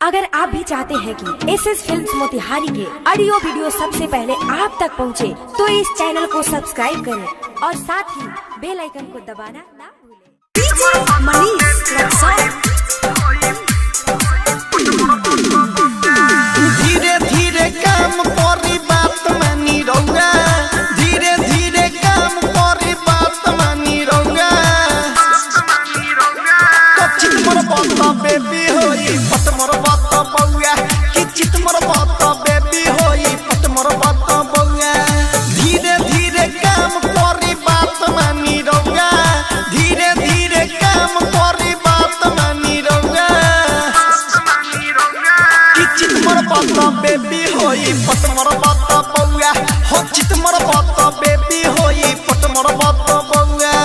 अगर आप भी चाहते हैं कि एसएस फिल्म्स मोतिहारी के ऑडियो वीडियो सबसे पहले आप तक पहुंचे, तो इस चैनल को सब्सक्राइब करें और साथ ही बेल आइकन को दबाना ना भूलें। धीरे धीरे काम करी बात मानी रहुआ, धीरे धीरे काम करी बात मानी रहुआ। चित मोर बात बेबी होई पट मोर बात बउआ, कि चित मोर बात बेबी होई पट मोर बात बउआ। धीरे धीरे काम करी बात मानी रहुआ, धीरे धीरे काम करी बात मानी रहुआ। कि चित मोर बात बेबी होई पट मोर बात बउआ, हो चित मोर बात बेबी होई पट मोर बात बउआ।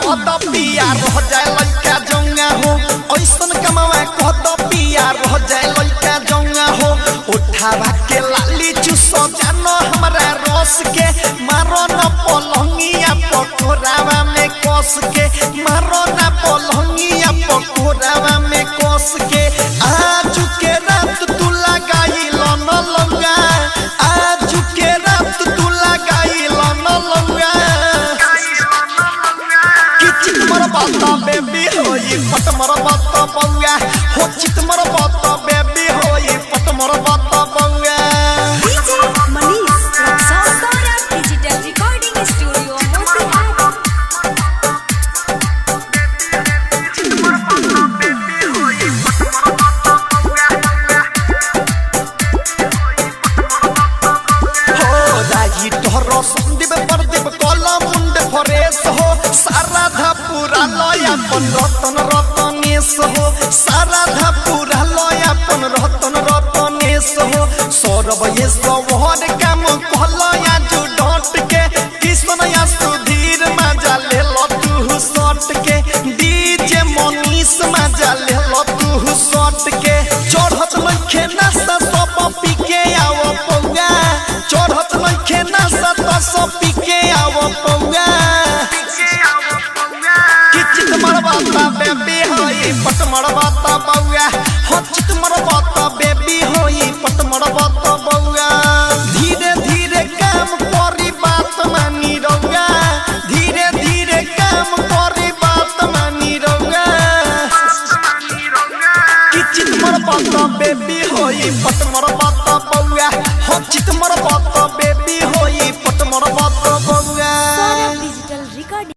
कद पिया रह जाए लइका जौंगा हो, ऐसन कमावा कद पिया रह जाए लइका जौंगा हो। उठावा के लाली चूसो जानो हमरा रस के, मारो न पलंगिया पकोरावा में कस के, मारो न पलंगिया पकोरावा में कस के। आज के रात तू लगाई लन लंगा, आज के रात तू लगाई लन लंगा। चित मोर बात बेबी होई पट मोर बात बउआ, हो चित मोर बात बेबी होई पट मोर बात बउआ। अपन रतन रतनेश हो, सारा धा पूरा लय अपन रतन रतनेश हो। सौरभ ये सौहर काम कहलया जो डट के, कृष्ण या सुधीर मजा ले लो तू सट के, डीजे मनीष मजा ले लो तू सट के। चढ़त लखे नशा सब पी के आओ पौआ, चढ़त लखे नशा तो सब पी के आओ पौआ। बेबी होई पट मोर बात बउआ, हो चित मोर बात बेबी होई पट मोर बात बउआ। धीरे धीरे काम करी बात मानी रहुआ, धीरे धीरे काम करी बात मानी रहुआ। कि चित मोर बात बेबी होई पट मोर बात बउआ, हो चित मोर बात बेबी